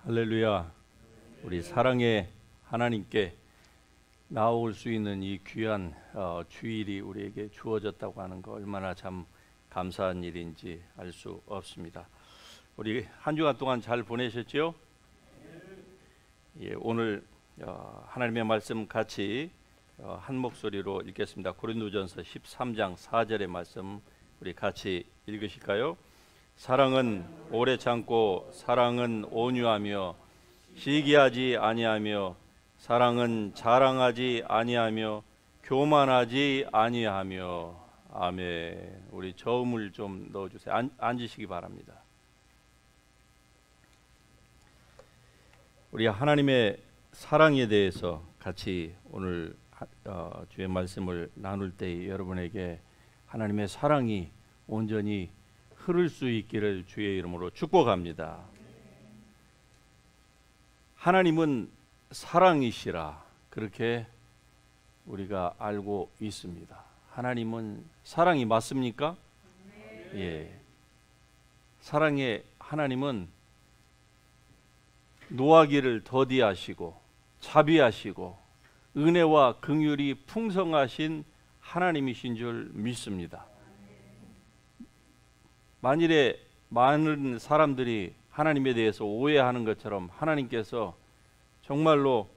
할렐루야. 우리 사랑의 하나님께 나올 수 있는 이 귀한 주일이 우리에게 주어졌다고 하는 거 얼마나 참 감사한 일인지 알 수 없습니다. 우리 한 주간 동안 잘 보내셨죠? 예, 오늘 하나님의 말씀 같이 한 목소리로 읽겠습니다. 고린도전서 13장 4절의 말씀 우리 같이 읽으실까요? 사랑은 오래 참고 사랑은 온유하며 시기하지 아니하며 사랑은 자랑하지 아니하며 교만하지 아니하며. 아멘. 우리 저음을 좀 넣어주세요. 앉으시기 바랍니다. 우리 하나님의 사랑에 대해서 같이 오늘 주의 말씀을 나눌 때 여러분에게 하나님의 사랑이 온전히 흐를 수 있기를 주의 이름으로 축복합니다. 하나님은 사랑이시라 그렇게 우리가 알고 있습니다. 하나님은 사랑이 맞습니까? 예. 사랑의 하나님은 노하기를 더디하시고 자비하시고 은혜와 긍휼이 풍성하신 하나님이신 줄 믿습니다. 만일에 많은 사람들이 하나님에 대해서 오해하는 것처럼 하나님께서 정말로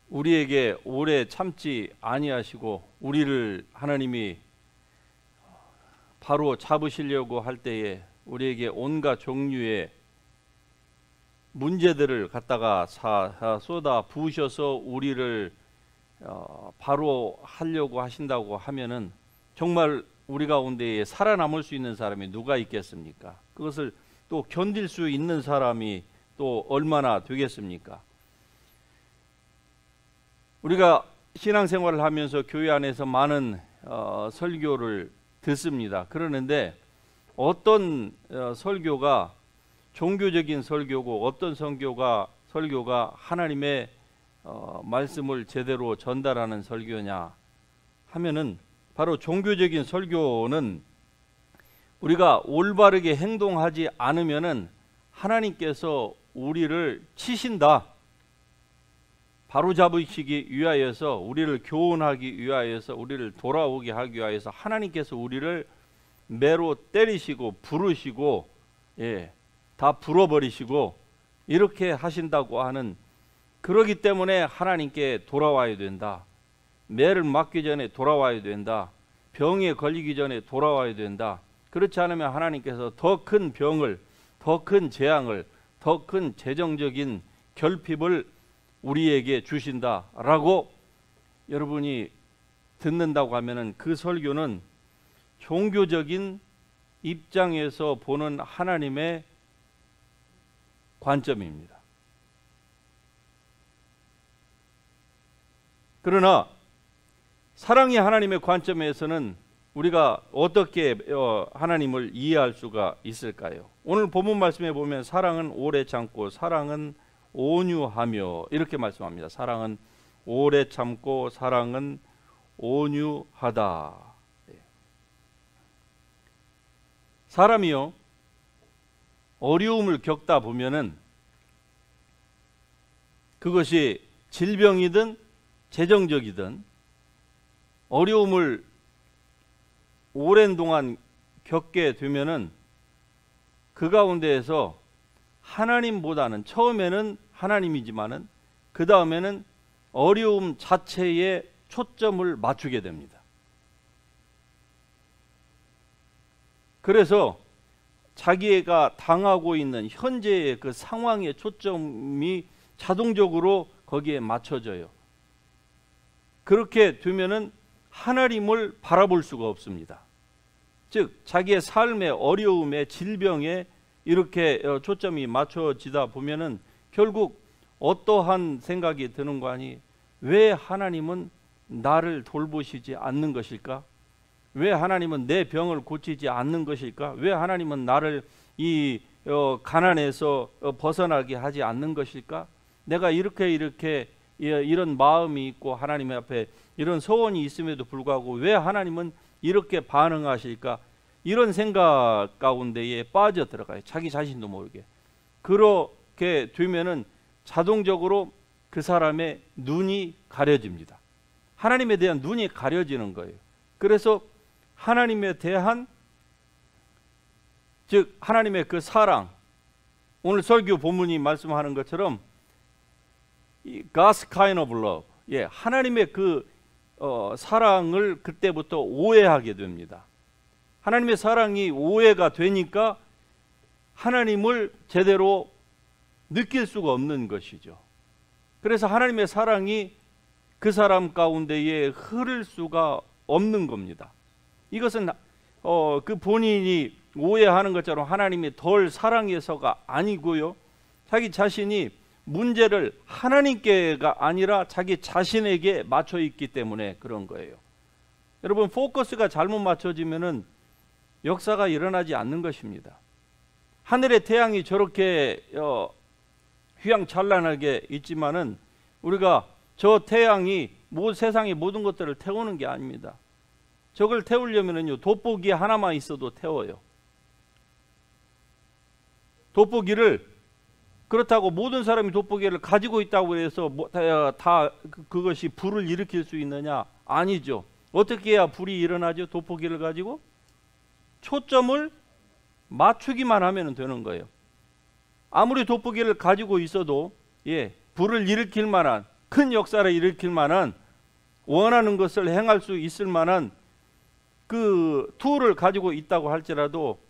우리에게 오래 참지 아니하시고 우리를 하나님이 바로 잡으시려고 할 때에 우리에게 온갖 종류의 문제들을 갖다가 쏟아 부으셔서 우리를 바로 하려고 하신다고 하면은 정말 우리 가운데에 살아남을 수 있는 사람이 누가 있겠습니까? 그것을 또 견딜 수 있는 사람이 또 얼마나 되겠습니까? 우리가 신앙생활을 하면서 교회 안에서 많은 설교를 듣습니다. 그러는데 어떤 설교가 종교적인 설교고 어떤 설교가 하나님의 말씀을 제대로 전달하는 설교냐 하면은 바로 종교적인 설교는 우리가 올바르게 행동하지 않으면은 하나님께서 우리를 치신다. 바로 잡으시기 위하여서 우리를 교훈하기 위하여서 우리를 돌아오게 하기 위하여서 하나님께서 우리를 매로 때리시고 부르시고 다 불어버리시고 이렇게 하신다고 하는, 그러기 때문에 하나님께 돌아와야 된다. 매를 맞기 전에 돌아와야 된다. 병에 걸리기 전에 돌아와야 된다. 그렇지 않으면 하나님께서 더 큰 병을, 더 큰 재앙을, 더 큰 재정적인 결핍을 우리에게 주신다라고 여러분이 듣는다고 하면은 그 설교는 종교적인 입장에서 보는 하나님의 관점입니다. 그러나 사랑의 하나님의 관점에서는 우리가 어떻게 하나님을 이해할 수가 있을까요? 오늘 본문 말씀에 보면 사랑은 오래 참고 사랑은 온유하며 이렇게 말씀합니다. 사랑은 오래 참고 사랑은 온유하다. 사람이요 어려움을 겪다 보면은 그것이 질병이든 재정적이든 어려움을 오랜 동안 겪게 되면은 그 가운데에서 하나님보다는 처음에는 하나님이지만은 그 다음에는 어려움 자체에 초점을 맞추게 됩니다. 그래서 자기가 당하고 있는 현재의 그 상황의 초점이 자동적으로 거기에 맞춰져요. 그렇게 되면은 하나님을 바라볼 수가 없습니다. 즉 자기의 삶의 어려움에 질병에 이렇게 초점이 맞춰지다 보면은 결국 어떠한 생각이 드는 거 아니, 왜 하나님은 나를 돌보시지 않는 것일까? 왜 하나님은 내 병을 고치지 않는 것일까? 왜 하나님은 나를 이 가난에서 벗어나게 하지 않는 것일까? 내가 이렇게 이런 마음이 있고 하나님 앞에 이런 소원이 있음에도 불구하고 왜 하나님은 이렇게 반응하실까? 이런 생각 가운데에 빠져 들어가요. 자기 자신도 모르게. 그렇게 되면은 자동적으로 그 사람의 눈이 가려집니다. 하나님에 대한 눈이 가려지는 거예요. 그래서 하나님에 대한, 즉 하나님의 그 사랑, 오늘 설교 본문이 말씀하는 것처럼 God's kind of love, 하나님의 그 사랑을 그때부터 오해하게 됩니다. 하나님의 사랑이 오해가 되니까 하나님을 제대로 느낄 수가 없는 것이죠. 그래서 하나님의 사랑이 그 사람 가운데에 흐를 수가 없는 겁니다. 이것은 그 본인이 오해하는 것처럼 하나님이 덜 사랑해서가 아니고요, 자기 자신이 문제를 하나님께가 아니라 자기 자신에게 맞춰 있기 때문에 그런 거예요. 여러분, 포커스가 잘못 맞춰지면은 역사가 일어나지 않는 것입니다. 하늘의 태양이 저렇게 휘황찬란하게 있지만은 우리가 저 태양이 세상의 모든 것들을 태우는 게 아닙니다. 저걸 태우려면은요, 돋보기 하나만 있어도 태워요. 돋보기를, 그렇다고 모든 사람이 돋보기를 가지고 있다고 해서 다 그것이 불을 일으킬 수 있느냐? 아니죠. 어떻게 해야 불이 일어나죠? 돋보기를 가지고 초점을 맞추기만 하면 되는 거예요. 아무리 돋보기를 가지고 있어도 불을 일으킬 만한, 큰 역사를 일으킬 만한, 원하는 것을 행할 수 있을 만한 그 툴을 가지고 있다고 할지라도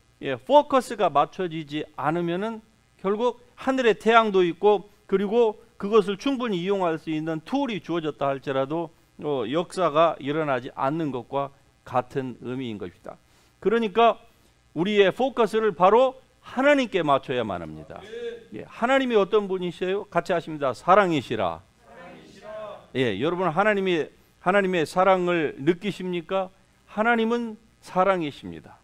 포커스가 맞춰지지 않으면은 결국 하늘의 태양도 있고, 그리고 그것을 충분히 이용할 수 있는 툴이 주어졌다 할지라도 역사가 일어나지 않는 것과 같은 의미인 것입니다. 그러니까 우리의 포커스를 바로 하나님께 맞춰야만 합니다. 하나님이 어떤 분이세요? 같이 하십니다. 사랑이시라. 여러분, 하나님의 사랑을 느끼십니까? 하나님은 사랑이십니다.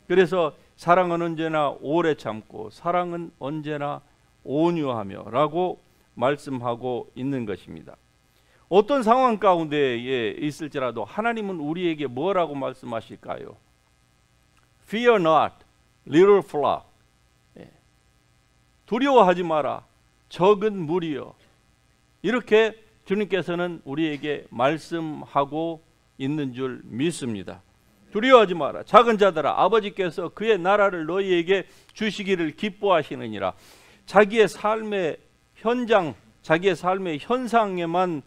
그래서 사랑은 언제나 오래 참고 사랑은 언제나 온유하며 라고 말씀하고 있는 것입니다. 어떤 상황 가운데 있을지라도 하나님은 우리에게 뭐라고 말씀하실까요? Fear not, little flock. 두려워하지 마라, 적은 무리여. 이렇게 주님께서는 우리에게 말씀하고 있는 줄 믿습니다. 두려워하지 마라, 작은 자들아, 아버지께서 그의 나라를 너희에게 주시기를 기뻐하시느니라. 자기의 삶의 현장, 자기의 삶의 현상에만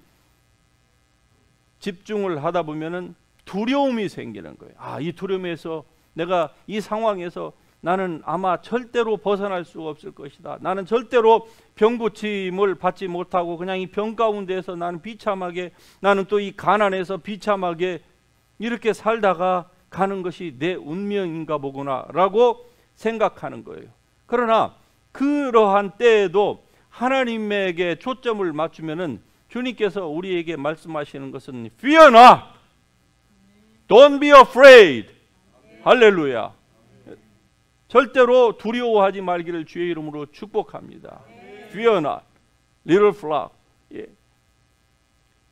집중을 하다 보면은 두려움이 생기는 거예요. 이 두려움에서, 내가 이 상황에서 나는 아마 절대로 벗어날 수가 없을 것이다. 나는 절대로 병고침을 받지 못하고 그냥 이 병 가운데에서 나는 비참하게, 나는 또 이 가난에서 비참하게 이렇게 살다가 가는 것이 내 운명인가 보구나 라고 생각하는 거예요. 그러나 그러한 때에도 하나님에게 초점을 맞추면은 주님께서 우리에게 말씀하시는 것은 Fear not, don't be afraid. 할렐루야. 절대로 두려워하지 말기를 주의 이름으로 축복합니다. Fear not, little flock.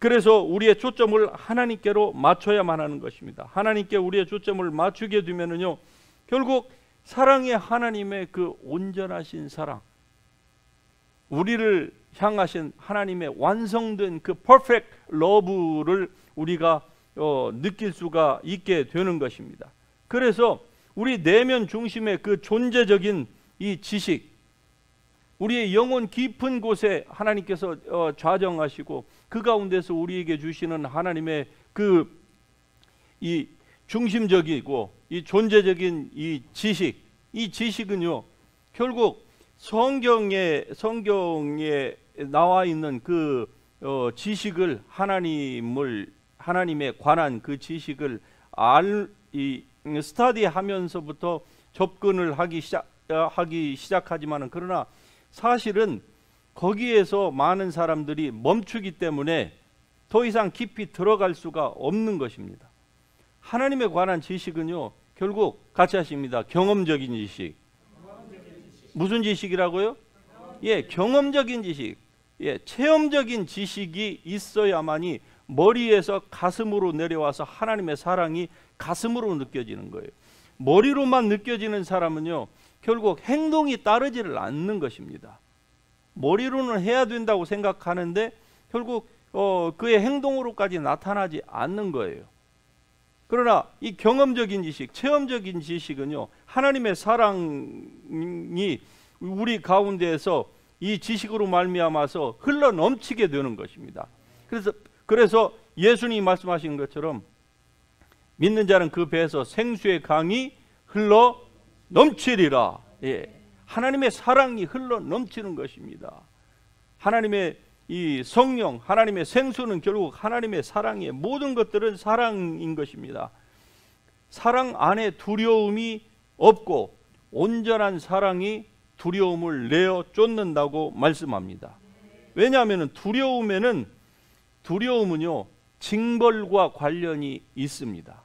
그래서 우리의 초점을 하나님께로 맞춰야만 하는 것입니다. 하나님께 우리의 초점을 맞추게 되면은요, 결국 사랑의 하나님의 그 온전하신 사랑, 우리를 향하신 하나님의 완성된 그 perfect love를 우리가 느낄 수가 있게 되는 것입니다. 그래서 우리 내면 중심의 그 존재적인 이 지식, 우리의 영혼 깊은 곳에 하나님께서 좌정하시고 그 가운데서 우리에게 주시는 하나님의 그 이 중심적이고 이 존재적인 이 지식, 이 지식은요, 결국 성경에 나와 있는 그 지식을, 하나님에 관한 그 지식을 스터디하면서부터 접근을 하기 시작하지만은, 그러나 사실은 거기에서 많은 사람들이 멈추기 때문에 더 이상 깊이 들어갈 수가 없는 것입니다. 하나님에 관한 지식은요, 결국 같이 하십니다. 경험적인 지식. 무슨 지식이라고요? 경험적인 지식. 체험적인 지식이 있어야만이 머리에서 가슴으로 내려와서 하나님의 사랑이 가슴으로 느껴지는 거예요. 머리로만 느껴지는 사람은요, 결국 행동이 따르지를 않는 것입니다. 머리로는 해야 된다고 생각하는데 결국 그의 행동으로까지 나타나지 않는 거예요. 그러나 이 경험적인 지식, 체험적인 지식은요, 하나님의 사랑이 우리 가운데에서 이 지식으로 말미암아서 흘러 넘치게 되는 것입니다. 그래서 예수님이 말씀하신 것처럼 믿는 자는 그 배에서 생수의 강이 흘러 넘치리라. 예. 하나님의 사랑이 흘러 넘치는 것입니다. 하나님의 이 성령, 하나님의 생수는 결국 하나님의 사랑이에요. 모든 것들은 사랑인 것입니다. 사랑 안에 두려움이 없고 온전한 사랑이 두려움을 내어 쫓는다고 말씀합니다. 왜냐하면 두려움은요, 징벌과 관련이 있습니다.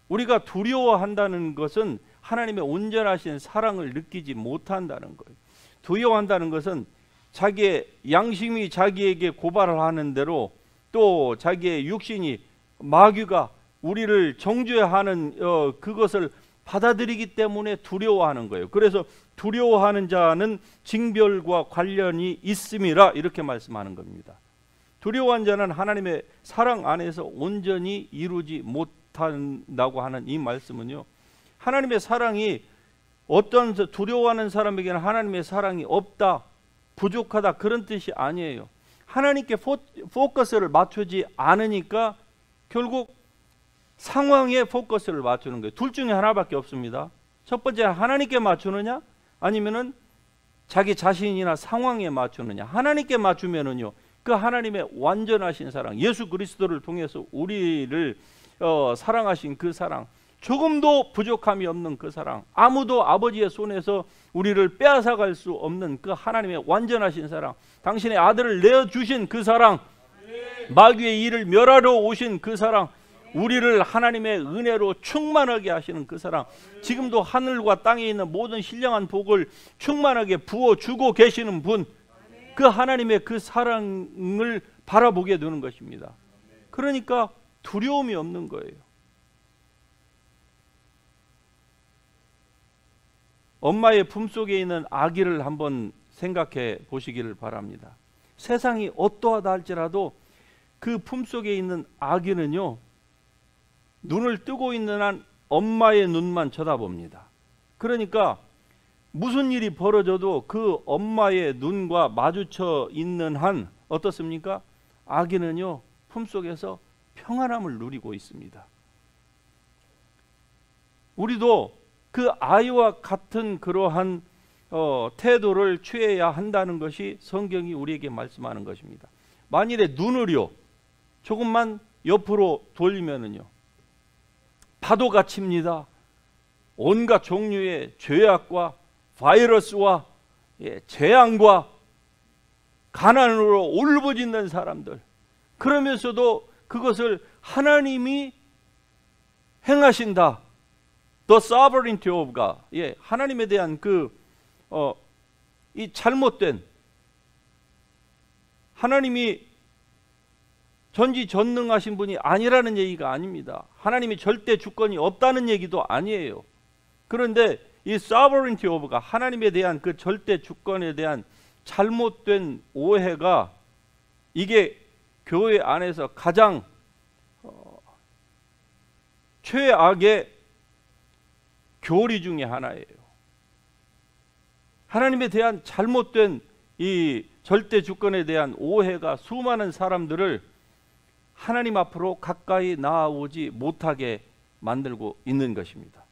우리가 두려워한다는 것은 하나님의 온전하신 사랑을 느끼지 못한다는 거예요. 두려워한다는 것은 자기의 양심이 자기에게 고발을 하는 대로 또 자기의 육신이 마귀가 우리를 정죄하는 그것을 받아들이기 때문에 두려워하는 거예요. 그래서 두려워하는 자는 징벌과 관련이 있음이라 이렇게 말씀하는 겁니다. 두려워한 자는 하나님의 사랑 안에서 온전히 이루지 못한다고 하는 이 말씀은요, 하나님의 사랑이 어떤 두려워하는 사람에게는 하나님의 사랑이 없다, 부족하다 그런 뜻이 아니에요. 하나님께 포커스를 맞추지 않으니까 결국 상황에 포커스를 맞추는 거예요. 둘 중에 하나밖에 없습니다. 첫 번째, 하나님께 맞추느냐 아니면은 자기 자신이나 상황에 맞추느냐. 하나님께 맞추면은요, 그 하나님의 완전하신 사랑, 예수 그리스도를 통해서 우리를 사랑하신 그 사랑, 조금도 부족함이 없는 그 사랑, 아무도 아버지의 손에서 우리를 빼앗아갈 수 없는 그 하나님의 완전하신 사랑, 당신의 아들을 내어주신 그 사랑, 마귀의 일을 멸하러 오신 그 사랑, 우리를 하나님의 은혜로 충만하게 하시는 그 사랑, 지금도 하늘과 땅에 있는 모든 신령한 복을 충만하게 부어주고 계시는 분, 그 하나님의 그 사랑을 바라보게 되는 것입니다. 그러니까 두려움이 없는 거예요. 엄마의 품속에 있는 아기를 한번 생각해 보시기를 바랍니다. 세상이 어떠하다 할지라도 그 품속에 있는 아기는요, 눈을 뜨고 있는 한 엄마의 눈만 쳐다봅니다. 그러니까 무슨 일이 벌어져도 그 엄마의 눈과 마주쳐 있는 한 어떻습니까? 아기는요, 품속에서 평안함을 누리고 있습니다. 우리도 그 아이와 같은 그러한 태도를 취해야 한다는 것이 성경이 우리에게 말씀하는 것입니다. 만일에 눈을요, 조금만 옆으로 돌리면은요, 파도가 칩니다. 온갖 종류의 죄악과 바이러스와 재앙과 가난으로 울부짖는 사람들, 그러면서도 그것을 하나님이 행하신다. The sovereignty of God. 하나님에 대한 이 잘못된, 하나님이 전지전능하신 분이 아니라는 얘기가 아닙니다. 하나님이 절대 주권이 없다는 얘기도 아니에요. 그런데 이 sovereignty of God, 하나님에 대한 그 절대 주권에 대한 잘못된 오해가, 이게 교회 안에서 가장 최악의 교리 중에 하나예요. 하나님에 대한 잘못된 이 절대 주권에 대한 오해가 수많은 사람들을 하나님 앞으로 가까이 나아오지 못하게 만들고 있는 것입니다.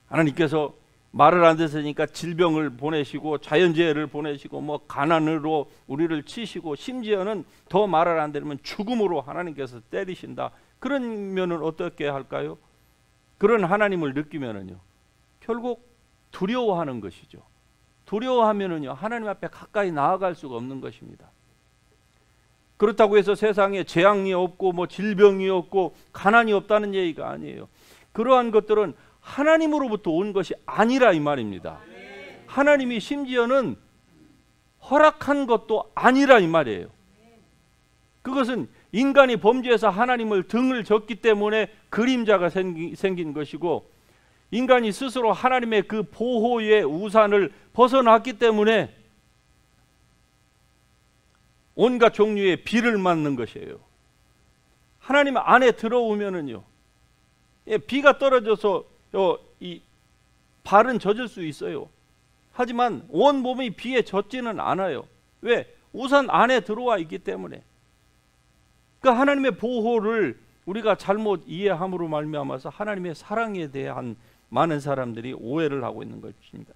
하나님께서 말을 안 듣으니까 질병을 보내시고 자연재해를 보내시고 가난으로 우리를 치시고 심지어는 더 말을 안 들으면 죽음으로 하나님께서 때리신다. 그러면은 어떻게 할까요? 그런 하나님을 느끼면은요, 결국 두려워하는 것이죠. 두려워하면은요, 하나님 앞에 가까이 나아갈 수가 없는 것입니다. 그렇다고 해서 세상에 재앙이 없고 질병이 없고 가난이 없다는 얘기가 아니에요. 그러한 것들은 하나님으로부터 온 것이 아니라 이 말입니다. 하나님이 심지어는 허락한 것도 아니라 이 말이에요. 그것은 인간이 범죄해서 하나님을 등을 졌기 때문에 그림자가 생긴 것이고, 인간이 스스로 하나님의 그 보호의 우산을 벗어났기 때문에 온갖 종류의 비를 맞는 것이에요. 하나님 안에 들어오면은요, 비가 떨어져서 이 발은 젖을 수 있어요. 하지만 온 몸이 비에 젖지는 않아요. 왜? 우산 안에 들어와 있기 때문에. 그 하나님의 보호를 우리가 잘못 이해함으로 말미암아서 하나님의 사랑에 대한 많은 사람들이 오해를 하고 있는 것입니다.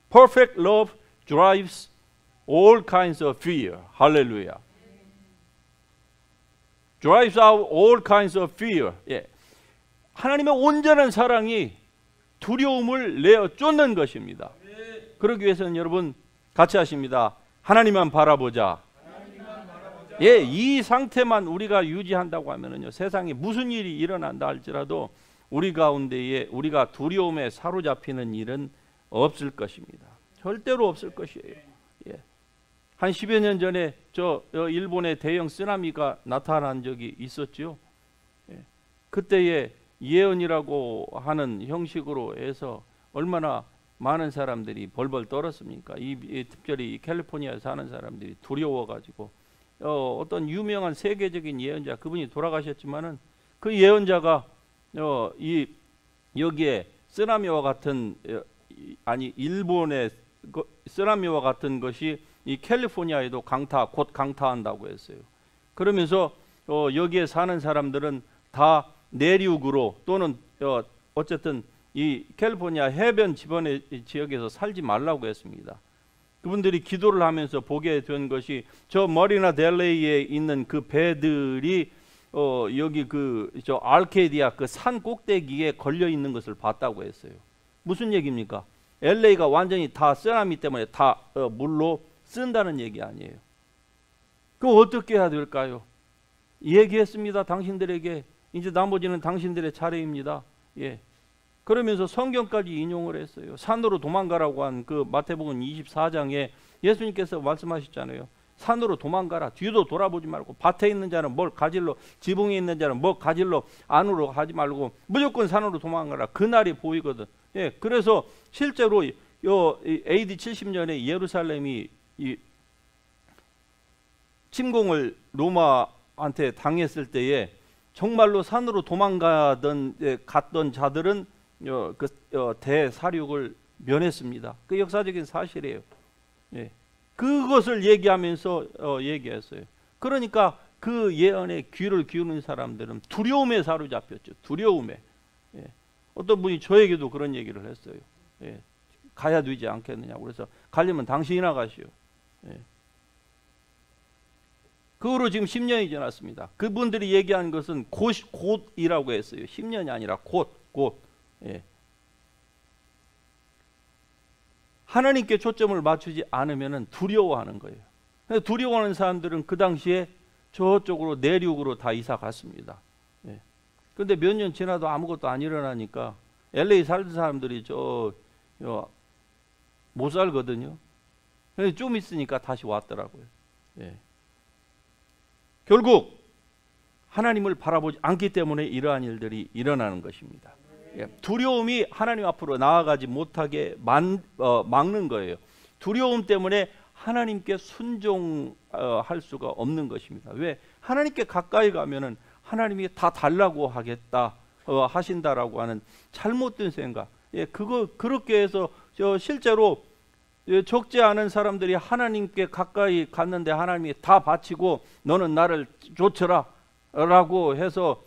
Perfect love drives all kinds of fear. 할렐루야. Drives out all kinds of fear. 예. 하나님의 온전한 사랑이 두려움을 내어 쫓는 것입니다. 그러기 위해서는 여러분 같이 하십니다. 하나님만 바라보자. 예, 이 상태만 우리가 유지한다고 하면은요, 세상에 무슨 일이 일어난다 할지라도 우리 가운데에 우리가 두려움에 사로잡히는 일은 없을 것입니다. 절대로 없을 것이에요. 예. 한 10여 년 전에 일본의 대형 쓰나미가 나타난 적이 있었죠. 예. 그때의 예언이라고 하는 형식으로 해서 얼마나 많은 사람들이 벌벌 떨었습니까? 특별히 캘리포니아에 사는 사람들이 두려워가지고 어떤 유명한 세계적인 예언자, 그분이 돌아가셨지만은 그 예언자가 여기에 쓰나미와 같은 일본의 쓰나미와 같은 것이 이 캘리포니아에도 곧 강타한다고 했어요. 그러면서 여기에 사는 사람들은 다 내륙으로 또는 어쨌든 이 캘리포니아 해변 주변의 지역에서 살지 말라고 했습니다. 그분들이 기도를 하면서 보게 된 것이 저 머리나 델레이에 있는 그 배들이 여기 저 알케디아 그 산 꼭대기에 걸려 있는 것을 봤다고 했어요. 무슨 얘기입니까? LA가 완전히 다 쓰나미 때문에 다 물로 쓴다는 얘기 아니에요. 그럼 어떻게 해야 될까요? 얘기했습니다. 당신들에게. 이제 나머지는 당신들의 차례입니다. 예. 그러면서 성경까지 인용을 했어요. 산으로 도망가라고 한 그 마태복음 24장에 예수님께서 말씀하셨잖아요. 산으로 도망가라. 뒤도 돌아보지 말고 밭에 있는 자는 뭘 가질러, 지붕에 있는 자는 뭘 가질러 안으로 하지 말고 무조건 산으로 도망가라. 그날이 보이거든. 예, 그래서 실제로 AD 70년에 예루살렘이 이 침공을 로마한테 당했을 때에 정말로 산으로 갔던 자들은 대사륙을 면했습니다. 그 역사적인 사실이에요. 예. 그것을 얘기하면서 얘기했어요. 그러니까 그 예언에 귀를 기울이는 사람들은 두려움에 사로잡혔죠. 두려움에. 예. 어떤 분이 저에게도 그런 얘기를 했어요. 예. 가야 되지 않겠느냐고. 그래서 가려면 당신이나 가시오. 예. 그 후로 지금 10년이 지났습니다. 그분들이 얘기한 것은 곧이라고 했어요. 10년이 아니라 곧. 예. 하나님께 초점을 맞추지 않으면 두려워하는 거예요. 두려워하는 사람들은 그 당시에 저쪽으로 내륙으로 다 이사 갔습니다. 예. 그런데 몇 년 지나도 아무것도 안 일어나니까 LA 살던 사람들이 못 살거든요. 좀 있으니까 다시 왔더라고요. 예. 결국 하나님을 바라보지 않기 때문에 이러한 일들이 일어나는 것입니다. 예. 두려움이 하나님 앞으로 나아가지 못하게 막는 거예요. 두려움 때문에 하나님께 순종할 수가 없는 것입니다. 왜? 하나님께 가까이 가면은 하나님이 다 달라고 하겠다 하신다라고 하는 잘못된 생각. 예, 그렇게 해서 실제로 적지 않은 사람들이 하나님께 가까이 갔는데 하나님이 다 바치고 너는 나를 좇으라 라고 해서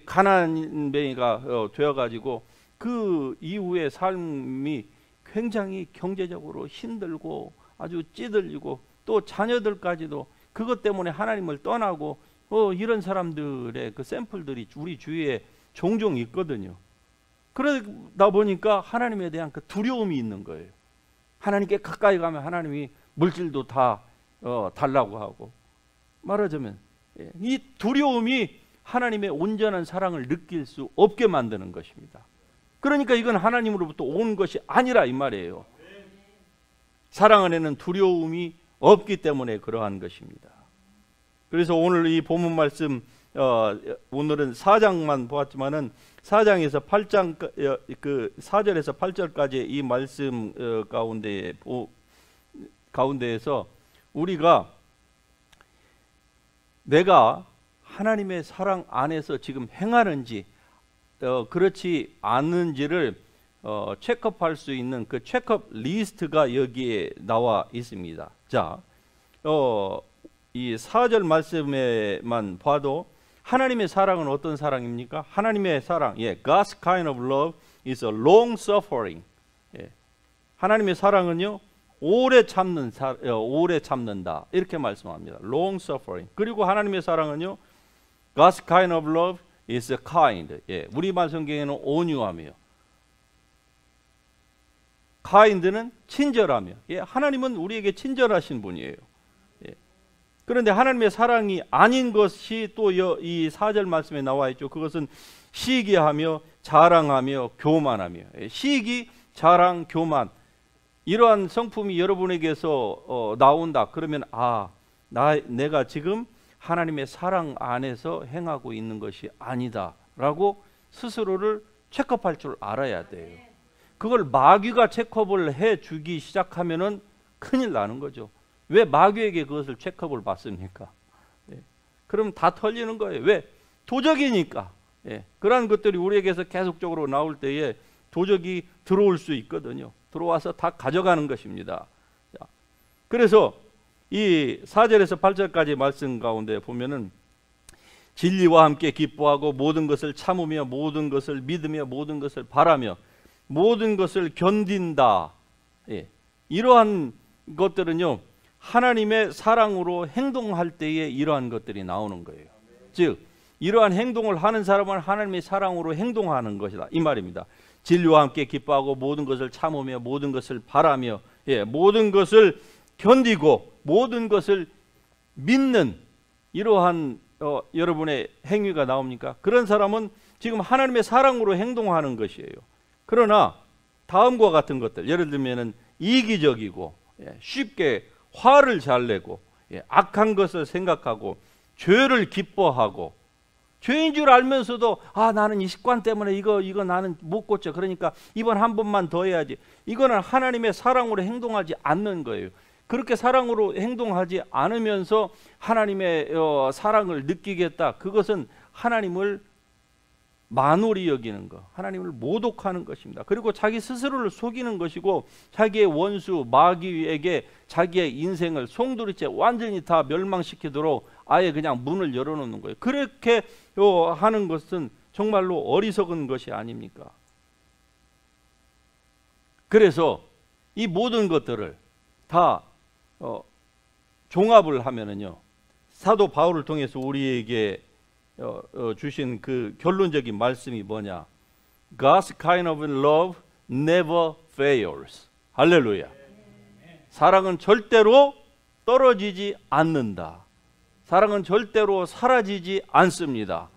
가난뱅이가 되어가지고 그 이후의 삶이 굉장히 경제적으로 힘들고 아주 찌들리고 또 자녀들까지도 그것 때문에 하나님을 떠나고 이런 사람들의 그 샘플들이 우리 주위에 종종 있거든요. 그러다 보니까 하나님에 대한 그 두려움이 있는 거예요. 하나님께 가까이 가면 하나님이 물질도 다 달라고 하고, 말하자면 이 두려움이 하나님의 온전한 사랑을 느낄 수 없게 만드는 것입니다. 그러니까 이건 하나님으로부터 온 것이 아니라 이 말이에요. 사랑 안에는 두려움이 없기 때문에 그러한 것입니다. 그래서 오늘 이 본문 말씀 오늘은 4장만 보았지만은 4장에서 8장 그 4절에서 8절까지 이 말씀 가운데에서 우리가 내가 하나님의 사랑 안에서 지금 행하는지 그렇지 않는지를 체크할 수 있는 그 체크업 리스트가 여기에 나와 있습니다. 자, 이 4절 말씀에만 봐도 하나님의 사랑은 어떤 사랑입니까? 하나님의 사랑, God's kind of love is a long suffering. 하나님의 사랑은요, 오래 참는다 이렇게 말씀합니다. Long suffering. 그리고 하나님의 사랑은요, God's kind of love is kind. 우리말 성경에는 온유하며, kind는 친절하며. 하나님은 우리에게 친절하신 분이에요. 그런데 하나님의 사랑이 아닌 것이 또 이 4절 말씀에 나와 있죠. 그것은 시기하며 자랑하며 교만하며. 시기, 자랑, 교만, 이러한 성품이 여러분에게서 나온다. 그러면 내가 지금 하나님의 사랑 안에서 행하고 있는 것이 아니다 라고 스스로를 체크할 줄 알아야 돼요. 그걸 마귀가 체크업을 해주기 시작하면은 큰일 나는 거죠. 왜 마귀에게 그것을 체크업을 받습니까? 그럼 다 털리는 거예요. 왜? 도적이니까. 그러한 것들이 우리에게서 계속적으로 나올 때에 도적이 들어올 수 있거든요. 들어와서 다 가져가는 것입니다. 그래서 이 4절에서 8절까지 말씀 가운데 보면은 진리와 함께 기뻐하고 모든 것을 참으며 모든 것을 믿으며 모든 것을 바라며 모든 것을 견딘다. 이러한 것들은요, 하나님의 사랑으로 행동할 때에 이러한 것들이 나오는 거예요. 즉 이러한 행동을 하는 사람은 하나님의 사랑으로 행동하는 것이다 이 말입니다. 진리와 함께 기뻐하고 모든 것을 참으며 모든 것을 바라며 모든 것을 견디고 모든 것을 믿는 이러한 여러분의 행위가 나옵니까? 그런 사람은 지금 하나님의 사랑으로 행동하는 것이에요. 그러나 다음과 같은 것들, 예를 들면은 이기적이고 쉽게 화를 잘 내고 악한 것을 생각하고 죄를 기뻐하고 죄인 줄 알면서도 나는 이 습관 때문에 이거 나는 못 고쳐, 그러니까 이번 한 번만 더 해야지. 이거는 하나님의 사랑으로 행동하지 않는 거예요. 그렇게 사랑으로 행동하지 않으면서 하나님의 사랑을 느끼겠다. 그것은 하나님을 만홀히 여기는 것, 하나님을 모독하는 것입니다. 그리고 자기 스스로를 속이는 것이고 자기의 원수 마귀에게 자기의 인생을 송두리째 완전히 다 멸망시키도록 아예 그냥 문을 열어놓는 거예요. 그렇게 하는 것은 정말로 어리석은 것이 아닙니까? 그래서 이 모든 것들을 다 종합을 하면은요, 사도 바울을 통해서 우리에게 주신 그 결론적인 말씀이 뭐냐? God's kind of love never fails. 할렐루야. 사랑은 절대로 떨어지지 않는다. 사랑은 절대로 사라지지 않습니다.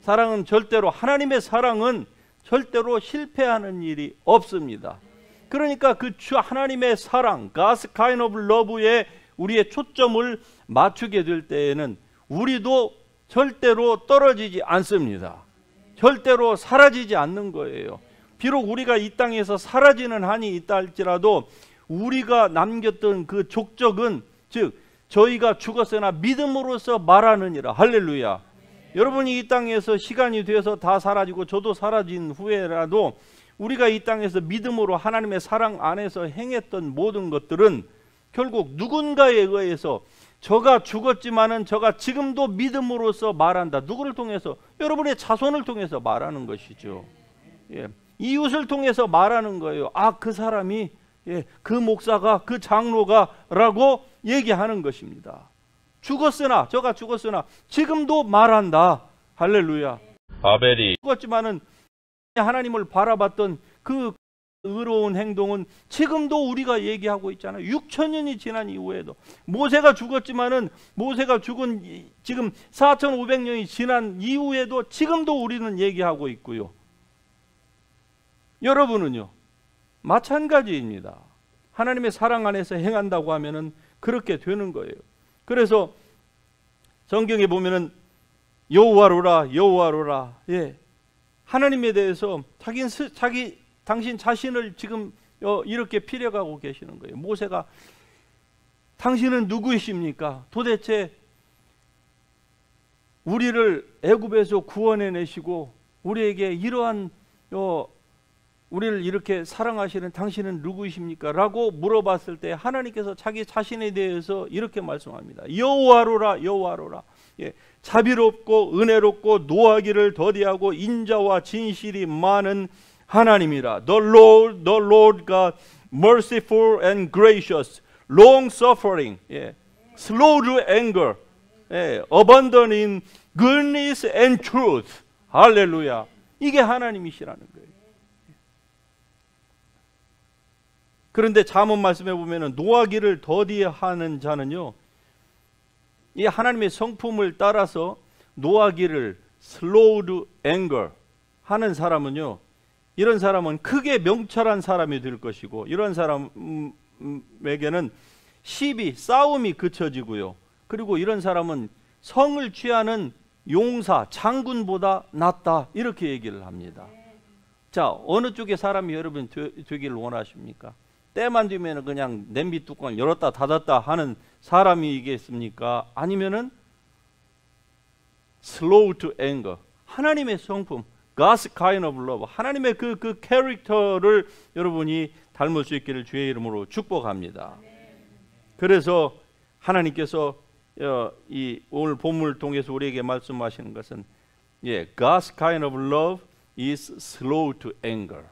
사랑은 절대로, 하나님의 사랑은 절대로 실패하는 일이 없습니다. 그러니까 그 하나님의 사랑, God's kind of love에 우리의 초점을 맞추게 될 때에는 우리도 절대로 떨어지지 않습니다. 절대로 사라지지 않는 거예요. 비록 우리가 이 땅에서 사라지는 한이 있다 할지라도 우리가 남겼던 그 족적은, 즉 저희가 죽었으나 믿음으로써 말하느니라. 할렐루야. 여러분이 이 땅에서 시간이 되어서 다 사라지고 저도 사라진 후에라도 우리가 이 땅에서 믿음으로 하나님의 사랑 안에서 행했던 모든 것들은 결국 누군가에 의해서 저가 죽었지만은 저가 지금도 믿음으로써 말한다. 누구를 통해서? 여러분의 자손을 통해서 말하는 것이죠. 이웃을 통해서 말하는 거예요. 그 사람이, 그 목사가, 그 장로가 라고 얘기하는 것입니다. 죽었으나, 저가 죽었으나 지금도 말한다. 할렐루야. 아벨이 죽었지만은 하나님을 바라봤던 그 의로운 행동은 지금도 우리가 얘기하고 있잖아요. 6,000년이 지난 이후에도. 모세가 죽었지만은 모세가 죽은 지금 4,500년이 지난 이후에도 지금도 우리는 얘기하고 있고요. 여러분은요, 마찬가지입니다. 하나님의 사랑 안에서 행한다고 하면은 그렇게 되는 거예요. 그래서 성경에 보면은 여호와로라 여호와로라. 예. 하나님에 대해서 당신 자신을 지금 이렇게 피력하고 계시는 거예요. 모세가 당신은 누구이십니까? 도대체 우리를 애굽에서 구원해내시고 우리에게 이러한 우리를 이렇게 사랑하시는 당신은 누구이십니까? 라고 물어봤을 때 하나님께서 자기 자신에 대해서 이렇게 말씀합니다. 여호와로라 여호와로라. 예, 자비롭고 은혜롭고 노하기를 더디하고 인자와 진실이 많은 하나님이라. The Lord God, merciful and gracious, long suffering, 예, slow to anger, 예, abundant in goodness and truth. 할렐루야. 이게 하나님이시라는 거예요. 그런데 잠언 말씀에 보면은 노하기를 더디하는 자는요, 이 하나님의 성품을 따라서 노하기를 slow to anger 하는 사람은요, 이런 사람은 크게 명철한 사람이 될 것이고, 이런 사람에게는 시비, 싸움이 그쳐지고요. 그리고 이런 사람은 성을 취하는 용사, 장군보다 낫다, 이렇게 얘기를 합니다. 자, 어느 쪽의 사람이 여러분 되기를 원하십니까? 때만 되면 그냥 냄비 뚜껑을 열었다 닫았다 하는 사람이겠습니까? 아니면은 slow to anger, 하나님의 성품, God's kind of love, 하나님의 그 캐릭터를 여러분이 닮을 수 있기를 주의 이름으로 축복합니다. 그래서 하나님께서 이 오늘 본문을 통해서 우리에게 말씀하시는 것은, 예, God's kind of love is slow to anger.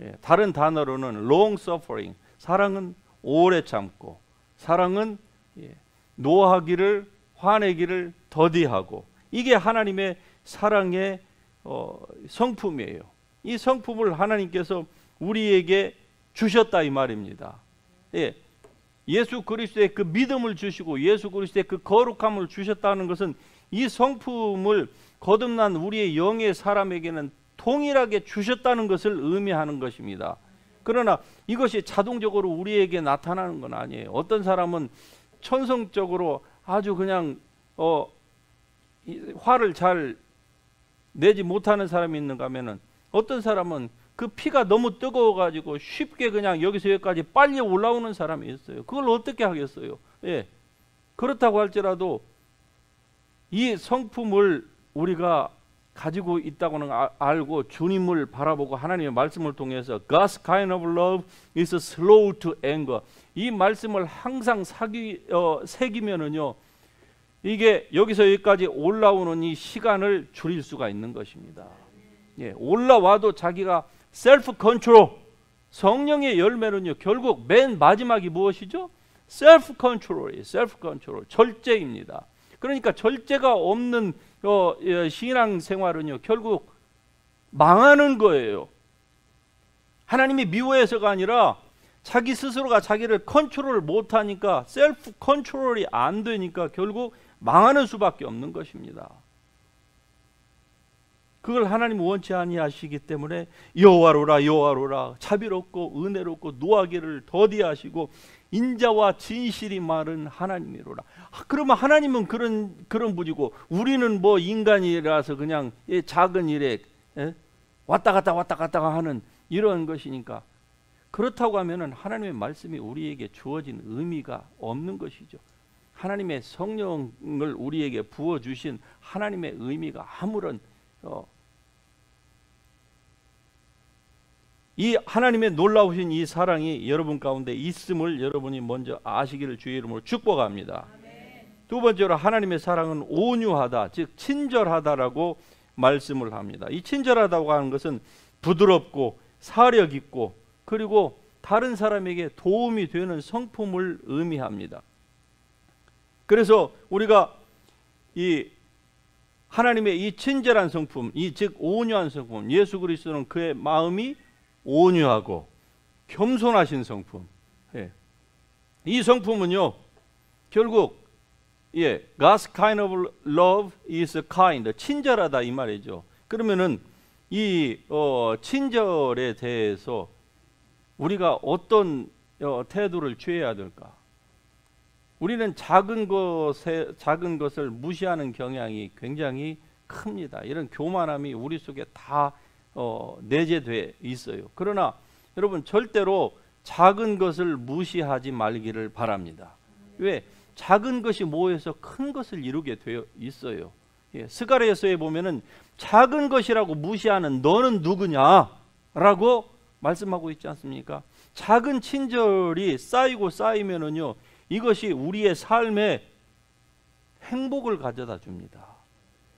예, 다른 단어로는 long suffering, 사랑은 오래 참고, 사랑은, 예, 노하기를, 화내기를 더디하고, 이게 하나님의 사랑의 성품이에요. 이 성품을 하나님께서 우리에게 주셨다 이 말입니다. 예, 예수 그리스도의 그 믿음을 주시고 예수 그리스도의 그 거룩함을 주셨다는 것은 이 성품을 거듭난 우리의 영의 사람에게는 동일하게 주셨다는 것을 의미하는 것입니다. 그러나 이것이 자동적으로 우리에게 나타나는 건 아니에요. 어떤 사람은 천성적으로 아주 그냥 화를 잘 내지 못하는 사람이 있는가 하면은, 어떤 사람은 그 피가 너무 뜨거워가지고 쉽게 그냥 여기서 여기까지 빨리 올라오는 사람이 있어요. 그걸 어떻게 하겠어요? 예. 그렇다고 할지라도 이 성품을 우리가 가지고 있다고는 알고 주님을 바라보고 하나님의 말씀을 통해서 God's kind of love is slow to anger, 이 말씀을 항상 새기면은요, 이게 여기서 여기까지 올라오는 이 시간을 줄일 수가 있는 것입니다. 예, 올라와도 자기가 셀프 컨트롤, 성령의 열매는요, 결국 맨 마지막이 무엇이죠? 셀프 컨트롤이에요. 셀프 컨트롤, 절제입니다. 그러니까 절제가 없는 신앙 생활은요, 결국 망하는 거예요. 하나님이 미워해서가 아니라 자기 스스로가 자기를 컨트롤 못하니까, 셀프 컨트롤이 안 되니까 결국 망하는 수밖에 없는 것입니다. 그걸 하나님 원치 아니하시기 때문에 여호와로라 여호와로라, 자비롭고 은혜롭고 노하기를 더디하시고 인자와 진실이 많은 하나님이로라. 그러면 하나님은 그런 분이고, 우리는 뭐 인간이라서 그냥 작은 일에 왔다 갔다 하는 이런 것이니까, 그렇다고 하면은 하나님의 말씀이 우리에게 주어진 의미가 없는 것이죠. 하나님의 성령을 우리에게 부어주신 하나님의 의미가 아무런 이 하나님의 놀라우신 이 사랑이 여러분 가운데 있음을 여러분이 먼저 아시기를 주의 이름으로 축복합니다. 두 번째로 하나님의 사랑은 온유하다, 즉 친절하다라고 말씀을 합니다. 이 친절하다고 하는 것은 부드럽고 사력 있고, 그리고 다른 사람에게 도움이 되는 성품을 의미합니다. 그래서 우리가 이 하나님의 이 친절한 성품, 즉 온유한 성품, 예수 그리스도는 그의 마음이 온유하고 겸손하신 성품, 예, 이 성품은요, 결국 God's kind of love is kind, 친절하다 이 말이죠. 그러면은 이 친절에 대해서 우리가 어떤 태도를 취해야 될까? 우리는 작은 것을 무시하는 경향이 굉장히 큽니다. 이런 교만함이 우리 속에 다 내재돼 있어요. 그러나 여러분 절대로 작은 것을 무시하지 말기를 바랍니다. 왜? 작은 것이 모여서 큰 것을 이루게 되어 있어요. 예, 스가랴서에 보면은 작은 것이라고 무시하는 너는 누구냐라고 말씀하고 있지 않습니까? 작은 친절이 쌓이고 쌓이면은요, 이것이 우리의 삶에 행복을 가져다 줍니다.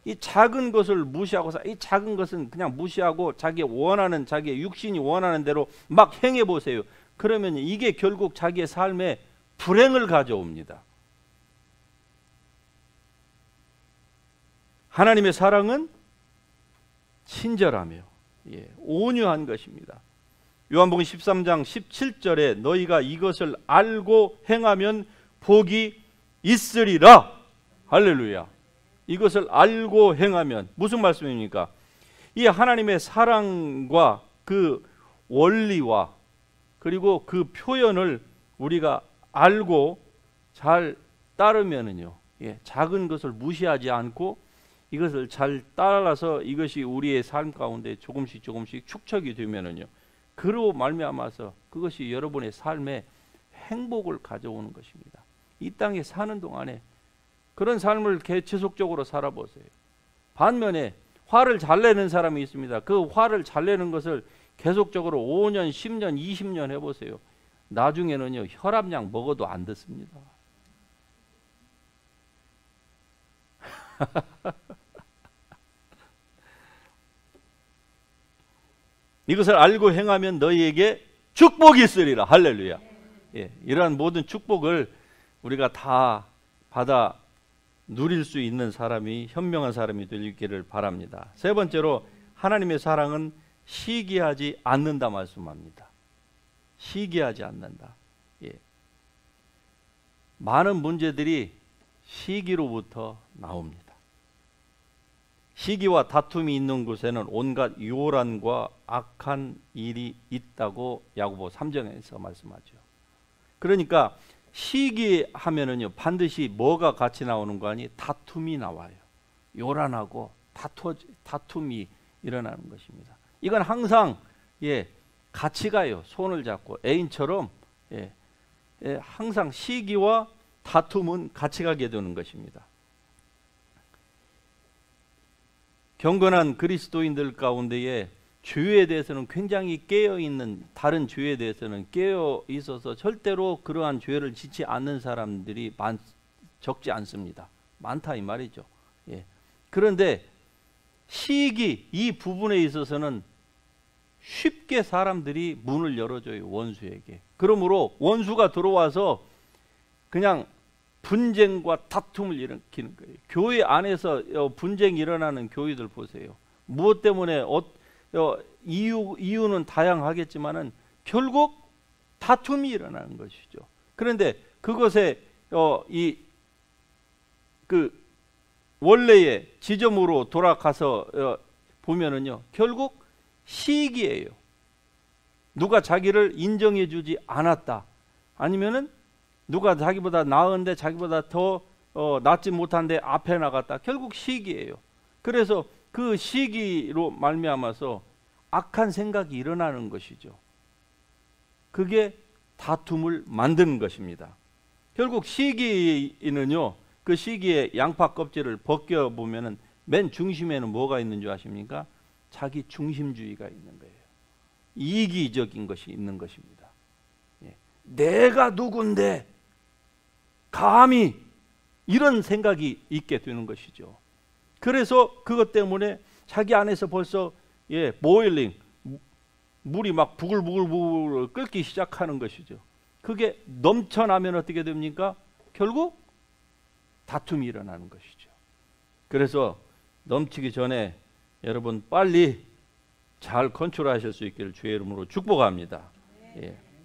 이 작은 것을 무시하고, 이 작은 것은 그냥 무시하고 자기 원하는, 자기의 육신이 원하는 대로 막 행해 보세요. 그러면 이게 결국 자기의 삶에 불행을 가져옵니다. 하나님의 사랑은 친절하며 온유한 것입니다. 요한복음 13장 17절에 너희가 이것을 알고 행하면 복이 있으리라. 할렐루야. 이것을 알고 행하면 무슨 말씀입니까? 이 하나님의 사랑과 그 원리와 그리고 그 표현을 우리가 알고 잘 따르면은요, 작은 것을 무시하지 않고 이것을 잘 따라서 이것이 우리의 삶 가운데 조금씩 축적이 되면은요, 그로 말미암아서 그것이 여러분의 삶에 행복을 가져오는 것입니다. 이 땅에 사는 동안에 그런 삶을 지속적으로 살아보세요. 반면에 화를 잘 내는 사람이 있습니다. 그 화를 잘 내는 것을 계속적으로 5년, 10년, 20년 해보세요. 나중에는요, 혈압약 먹어도 안 듣습니다. 이것을 알고 행하면 너희에게 축복이 있으리라. 할렐루야. 이러한 모든 축복을 우리가 다 받아 누릴 수 있는 사람이, 현명한 사람이 되기를 바랍니다. 세 번째로 하나님의 사랑은 시기하지 않는다 말씀합니다. 시기하지 않는다. 많은 문제들이 시기로부터 나옵니다. 시기와 다툼이 있는 곳에는 온갖 요란과 악한 일이 있다고 야고보 3장에서 말씀하죠. 그러니까 시기하면은요, 반드시 뭐가 같이 나오는 거 아니? 다툼이 나와요. 요란하고 다툼이 일어나는 것입니다. 이건 항상 같이 가요. 손을 잡고 애인처럼 항상 시기와 다툼은 같이 가게 되는 것입니다. 경건한 그리스도인들 가운데에 죄에 대해서는 굉장히 깨어있는, 다른 죄에 대해서는 깨어있어서 절대로 그러한 죄를 짓지 않는 사람들이 적지 않습니다. 많다 이 말이죠. 그런데 시기, 이 부분에 있어서는 쉽게 사람들이 문을 열어줘요. 원수에게. 그러므로 원수가 들어와서 그냥 분쟁과 다툼을 일으키는 거예요. 교회 안에서 분쟁이 일어나는 교회들 보세요. 무엇 때문에 이유는 다양하겠지만은 결국 다툼이 일어나는 것이죠. 그런데 그것에 그 원래의 지점으로 돌아가서 보면은요, 결국 시기예요. 누가 자기를 인정해주지 않았다. 아니면은 누가 자기보다 나은데 자기보다 더 낫지 못한데 앞에 나갔다. 결국 시기예요. 그래서 그 시기로 말미암아서 악한 생각이 일어나는 것이죠. 그게 다툼을 만드는 것입니다. 결국 시기는요, 그 시기에 양파 껍질을 벗겨보면은 맨 중심에는 뭐가 있는 줄 아십니까? 자기 중심주의가 있는 거예요. 이기적인 것이 있는 것입니다. 내가 누군데 감히 이런 생각이 있게 되는 것이죠. 그래서 그것 때문에 자기 안에서 벌써 보일링, 물이 막 부글부글 끓기 시작하는 것이죠. 그게 넘쳐나면 어떻게 됩니까? 결국 다툼이 일어나는 것이죠. 그래서 넘치기 전에 여러분 빨리 잘 컨트롤하실 수 있기를 주의 이름으로 축복합니다.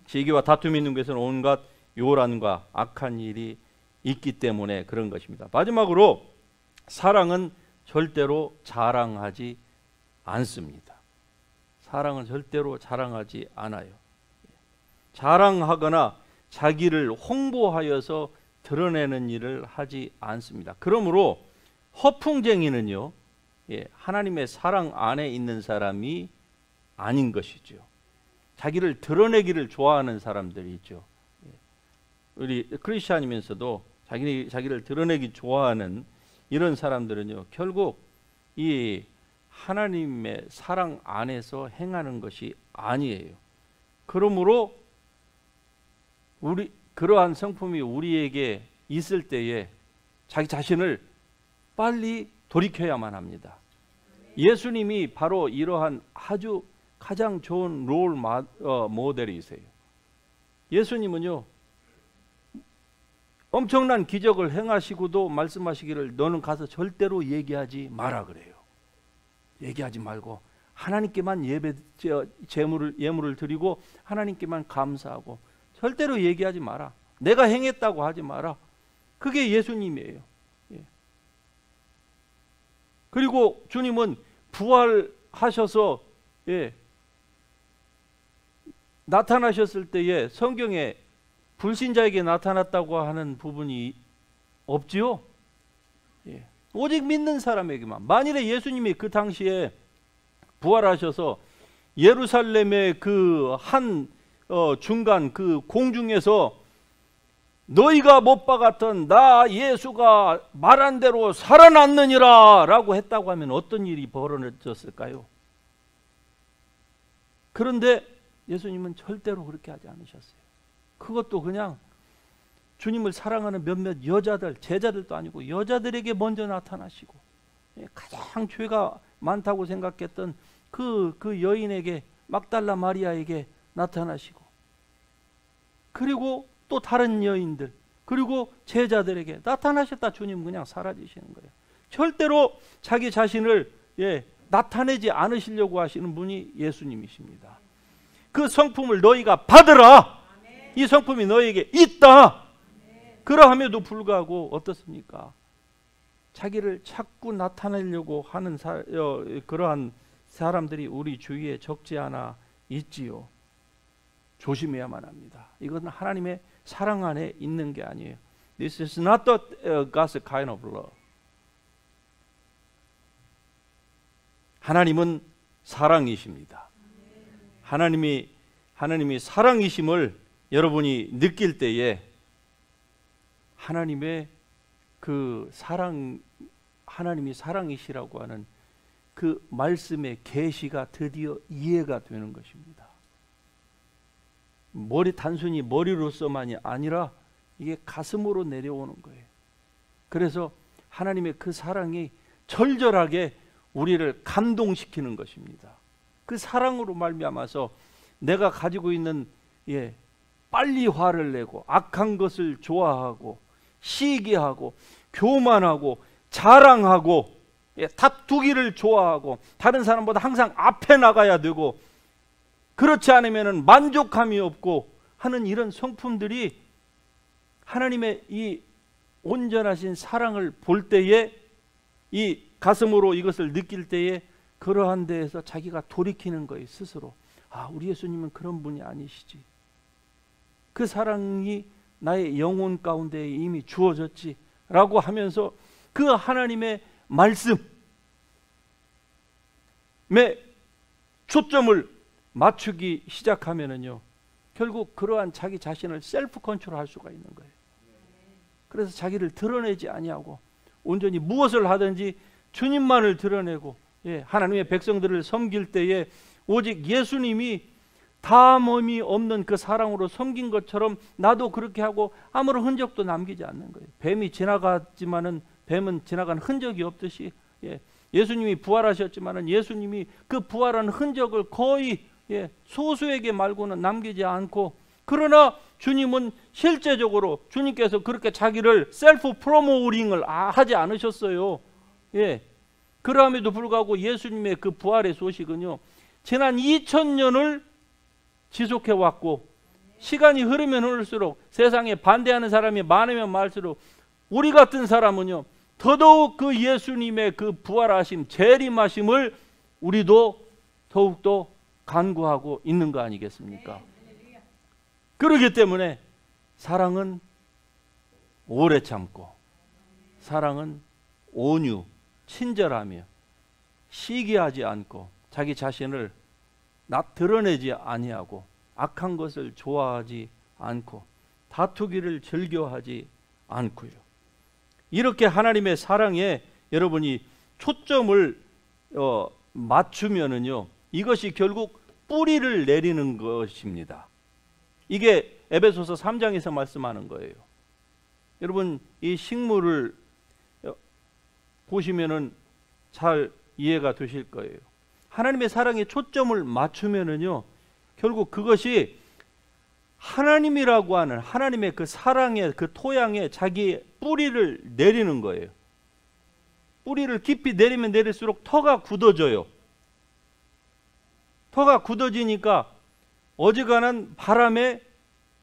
시기와 다툼이 있는 곳에는 온갖 요란과 악한 일이 있기 때문에 그런 것입니다. 마지막으로 사랑은 절대로 자랑하지 않습니다. 사랑은 절대로 자랑하지 않아요. 자랑하거나 자기를 홍보하여서 드러내는 일을 하지 않습니다. 그러므로 허풍쟁이는요, 하나님의 사랑 안에 있는 사람이 아닌 것이죠. 자기를 드러내기를 좋아하는 사람들이 있죠. 우리 크리스찬이면서도 자기를 드러내기 좋아하는 이런 사람들은요, 결국 이 하나님의 사랑 안에서 행하는 것이 아니에요. 그러므로 그러한 성품이 우리에게 있을 때에 자기 자신을 빨리 돌이켜야만 합니다. 예수님이 바로 이러한 아주 가장 좋은 롤 모델이세요. 예수님은요, 엄청난 기적을 행하시고도 말씀하시기를 너는 가서 절대로 얘기하지 마라 그래요. 얘기하지 말고 하나님께만 예물을 드리고 하나님께만 감사하고 절대로 얘기하지 마라. 내가 행했다고 하지 마라. 그게 예수님이에요. 그리고 주님은 부활하셔서 나타나셨을 때에 성경에 불신자에게 나타났다고 하는 부분이 없지요. 오직 믿는 사람에게만. 만일에 예수님이 그 당시에 부활하셔서 예루살렘의 그 한 중간 그 공중에서 너희가 못 박았던 나 예수가 말한 대로 살아났느니라 라고 했다고 하면 어떤 일이 벌어졌을까요? 그런데 예수님은 절대로 그렇게 하지 않으셨어요. 그것도 그냥 주님을 사랑하는 몇몇 여자들, 제자들도 아니고 여자들에게 먼저 나타나시고 가장 죄가 많다고 생각했던 그 여인에게, 막달라 마리아에게 나타나시고, 그리고 또 다른 여인들, 그리고 제자들에게 나타나셨다 주님 그냥 사라지시는 거예요. 절대로 자기 자신을 나타내지 않으시려고 하시는 분이 예수님이십니다. 그 성품을 너희가 받으라. 이 성품이 너희에게 있다. 그러함에도 불구하고 어떻습니까? 자기를 자꾸 나타내려고 하는 그러한 사람들이 우리 주위에 적지 않아 있지요. 조심해야만 합니다. 이건 하나님의 사랑 안에 있는 게 아니에요. This is not God's kind of love. 하나님은 사랑이십니다. 하나님이 사랑이심을 여러분이 느낄 때에 하나님의 그 하나님이 사랑이시라고 하는 그 말씀의 계시가 드디어 이해가 되는 것입니다. 단순히 머리로서만이 아니라 이게 가슴으로 내려오는 거예요. 그래서 하나님의 그 사랑이 절절하게 우리를 감동시키는 것입니다. 그 사랑으로 말미암아서 내가 가지고 있는 빨리 화를 내고 악한 것을 좋아하고 시기하고 교만하고 자랑하고 다투기를 좋아하고 다른 사람보다 항상 앞에 나가야 되고 그렇지 않으면 만족감이 없고 하는 이런 성품들이 하나님의 이 온전하신 사랑을 볼 때에, 이 가슴으로 이것을 느낄 때에 그러한 데에서 자기가 돌이키는 거예요. 스스로. 우리 예수님은 그런 분이 아니시지. 그 사랑이 나의 영혼 가운데 이미 주어졌지 라고 하면서 그 하나님의 말씀에 초점을 맞추기 시작하면은요, 결국 그러한 자기 자신을 셀프 컨트롤할 수가 있는 거예요. 그래서 자기를 드러내지 아니하고 온전히 무엇을 하든지 주님만을 드러내고 하나님의 백성들을 섬길 때에 오직 예수님이 다름이 없는 그 사랑으로 섬긴 것처럼 나도 그렇게 하고 아무런 흔적도 남기지 않는 거예요. 뱀이 지나갔지만은 뱀은 지나간 흔적이 없듯이 예수님이 부활하셨지만은 예수님이 그 부활한 흔적을 거의 소수에게 말고는 남기지 않고, 그러나 주님은 실제적으로 주님께서 그렇게 자기를 셀프 프로모팅을 하지 않으셨어요. 그럼에도 불구하고 예수님의 그 부활의 소식은요, 지난 2000년을 지속해 왔고, 시간이 흐르면 흐를수록 세상에 반대하는 사람이 많으면 많을수록 우리 같은 사람은요, 더더욱 그 예수님의 그 부활하심, 재림하심을 우리도 더욱더 간구하고 있는 거 아니겠습니까? 그렇기 때문에 사랑은 오래 참고, 사랑은 온유, 친절하며, 시기하지 않고 자기 자신을 드러내지 아니하고 악한 것을 좋아하지 않고 다투기를 즐겨하지 않고요. 이렇게 하나님의 사랑에 여러분이 초점을 맞추면은요, 이것이 결국 뿌리를 내리는 것입니다. 이게 에베소서 3장에서 말씀하는 거예요. 여러분, 이 식물을 보시면은 잘 이해가 되실 거예요. 하나님의 사랑에 초점을 맞추면은요, 결국 그것이 하나님이라고 하는 하나님의 그 사랑의 그 토양에 자기의 뿌리를 내리는 거예요. 뿌리를 깊이 내리면 내릴수록 터가 굳어져요. 터가 굳어지니까 어지간한 바람에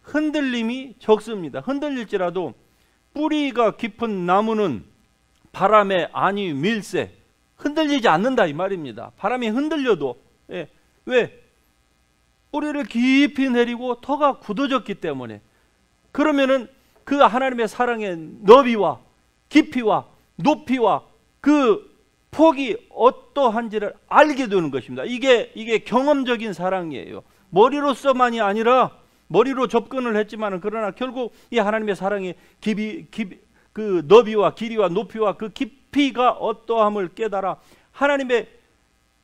흔들림이 적습니다. 흔들릴지라도 뿌리가 깊은 나무는 바람에 아니 밀새 흔들리지 않는다 이 말입니다. 바람이 흔들려도 왜? 뿌리를 깊이 내리고 터가 굳어졌기 때문에. 그러면은 그 하나님의 사랑의 너비와 깊이와 높이와 그 폭이 어떠한지를 알게 되는 것입니다. 이게 경험적인 사랑이에요. 머리로서만이 아니라 머리로 접근을 했지만 그러나 결국 이 하나님의 사랑의 그 너비와 길이와 높이와 그 깊이가 어떠함을 깨달아 하나님의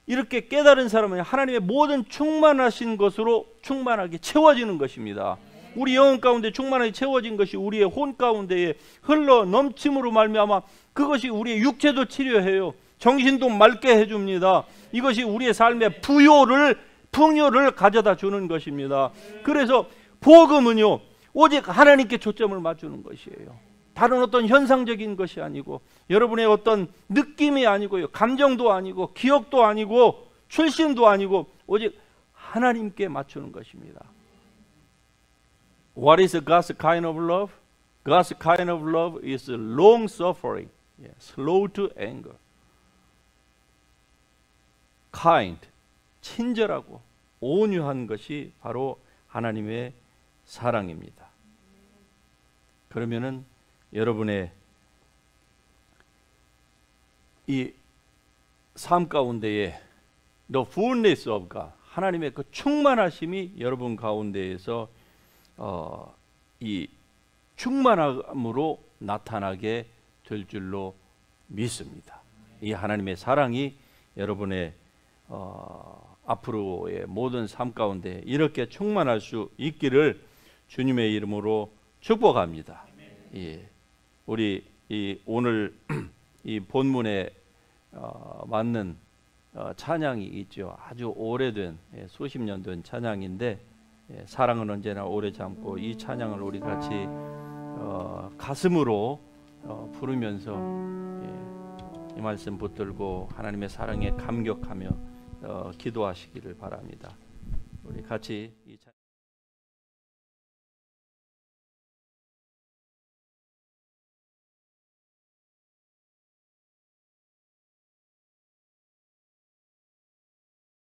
이렇게 깨달은 사람은 하나님의 모든 충만하신 것으로 충만하게 채워지는 것입니다. 우리 영혼 가운데 충만하게 채워진 것이 우리의 혼 가운데에 흘러 넘침으로 말미암아 그것이 우리의 육체도 치료해요. 정신도 맑게 해줍니다. 이것이 우리의 삶의 풍요를 가져다 주는 것입니다. 그래서 복음은요, 오직 하나님께 초점을 맞추는 것이에요. 다른 어떤 현상적인 것이 아니고 여러분의 어떤 느낌이 아니고요, 감정도 아니고 기억도 아니고 출신도 아니고 오직 하나님께 맞추는 것입니다. What is God's kind of love? God's kind of love is long suffering, slow to anger. kind, 친절하고 온유한 것이 바로 하나님의 사랑입니다. 그러면은 여러분의 이 삶 가운데에 the fullness of God, 하나님의 그 충만하심이 여러분 가운데에서 이 충만함으로 나타나게 될 줄로 믿습니다. 이 하나님의 사랑이 여러분의 앞으로의 모든 삶 가운데 이렇게 충만할 수 있기를 주님의 이름으로 축복합니다. 예, 우리 오늘 이 본문에 맞는 찬양이 있죠. 아주 오래된 수십 년 된 찬양인데 사랑은 언제나 오래 참고, 이 찬양을 우리 같이 가슴으로 부르면서 이 말씀 붙들고 하나님의 사랑에 감격하며 기도하시기를 바랍니다. 우리 같이